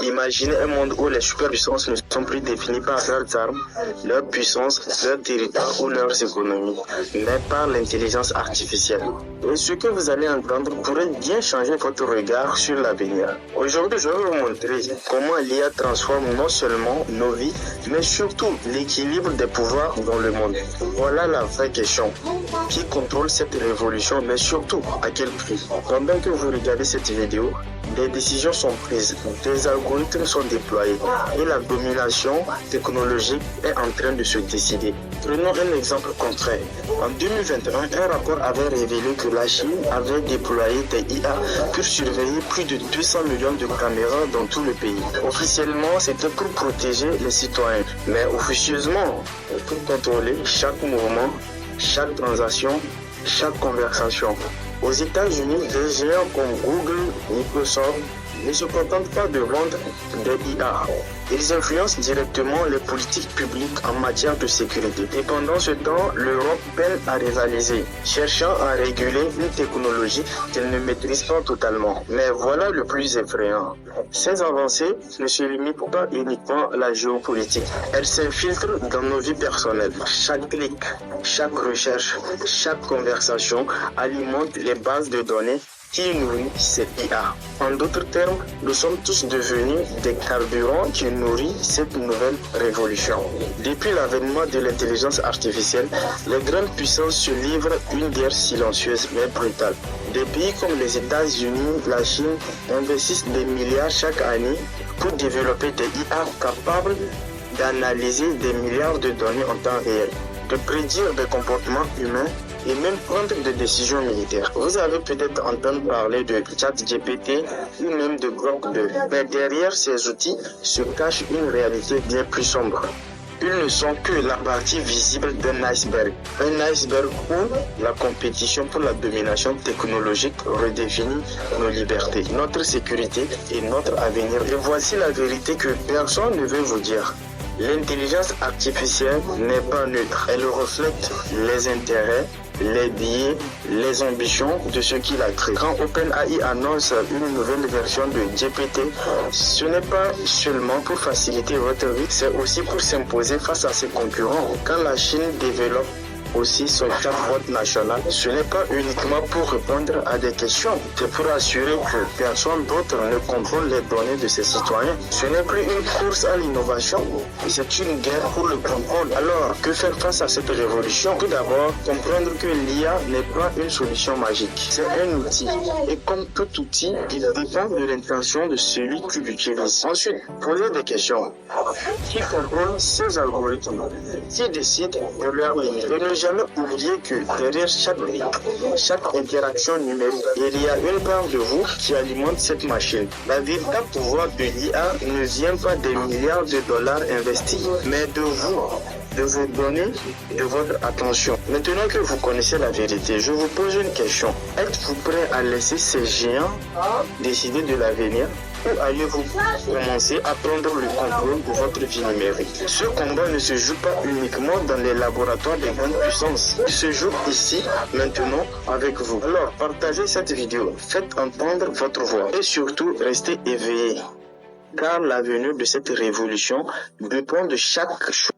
Imaginez un monde où les superpuissances ne sont plus définies par leurs armes, leur puissance, leur territoire ou leurs économies, mais par l'intelligence artificielle. Et ce que vous allez entendre pourrait bien changer votre regard sur l'avenir. Aujourd'hui, je vais vous montrer comment l'IA transforme non seulement nos vies, mais surtout l'équilibre des pouvoirs dans le monde. Voilà la vraie question. Qui contrôle cette révolution, mais surtout à quel prix? Pendant que vous regardez cette vidéo, des décisions sont prises, des algorithmes sont déployés et la domination technologique est en train de se décider. Prenons un exemple concret. En 2021, un rapport avait révélé que la Chine avait déployé des IA pour surveiller plus de 200 millions de caméras dans tout le pays. Officiellement, c'était pour protéger les citoyens, mais officieusement, pour contrôler chaque mouvement, chaque transaction, chaque conversation. Aux États-Unis, des géants comme Google, Microsoft ne se contentent pas de vendre des IA. Ils influencent directement les politiques publiques en matière de sécurité. Et pendant ce temps, l'Europe peine à rivaliser, cherchant à réguler une technologie qu'elle ne maîtrise pas totalement. Mais voilà le plus effrayant. Ces avancées ne se limitent pas uniquement à la géopolitique. Elles s'infiltrent dans nos vies personnelles. Chaque clic, chaque recherche, chaque conversation alimente les bases de données qui nourrit cette IA. En d'autres termes, nous sommes tous devenus des carburants qui nourrissent cette nouvelle révolution. Depuis l'avènement de l'intelligence artificielle, les grandes puissances se livrent une guerre silencieuse mais brutale. Des pays comme les États-Unis, la Chine investissent des milliards chaque année pour développer des IA capables d'analyser des milliards de données en temps réel, de prédire des comportements humains et même prendre des décisions militaires. Vous avez peut-être entendu parler de ChatGPT ou même de Grok 2. Mais derrière ces outils se cache une réalité bien plus sombre. Ils ne sont que la partie visible d'un iceberg. Un iceberg où la compétition pour la domination technologique redéfinit nos libertés, notre sécurité et notre avenir. Et voici la vérité que personne ne veut vous dire. L'intelligence artificielle n'est pas neutre. Elle reflète les intérêts, les biais, les ambitions de ceux qui la créent. Quand OpenAI annonce une nouvelle version de GPT, ce n'est pas seulement pour faciliter votre vie, c'est aussi pour s'imposer face à ses concurrents. Quand la Chine développe aussi son chatbot national, ce n'est pas uniquement pour répondre à des questions, c'est pour assurer que personne d'autre ne contrôle les données de ses citoyens. Ce n'est plus une course à l'innovation, c'est une guerre pour le contrôle. Alors, que faire face à cette révolution? Tout d'abord, comprendre que l'IA n'est pas une solution magique, c'est un outil. Et comme tout outil, il dépend de l'intention de celui qui l'utilise. Ensuite, posez des questions. Qui contrôle ces algorithmes? Qui décide de leur limite? Et ne jamais oublier que derrière chaque clic, chaque interaction numérique, il y a une part de vous qui alimente cette machine. La véritable pouvoir de l'IA ne vient pas des milliards de dollars investis, mais de vous, de vos données et de votre attention. Maintenant que vous connaissez la vérité, je vous pose une question. Êtes-vous prêt à laisser ces géants décider de l'avenir? Ou allez-vous commencer à prendre le contrôle de votre vie numérique? Ce combat ne se joue pas uniquement dans les laboratoires des grandes puissances. Il se joue ici, maintenant, avec vous. Alors, partagez cette vidéo, faites entendre votre voix et surtout, restez éveillés. Car l'avenir de cette révolution dépend de chaque chose.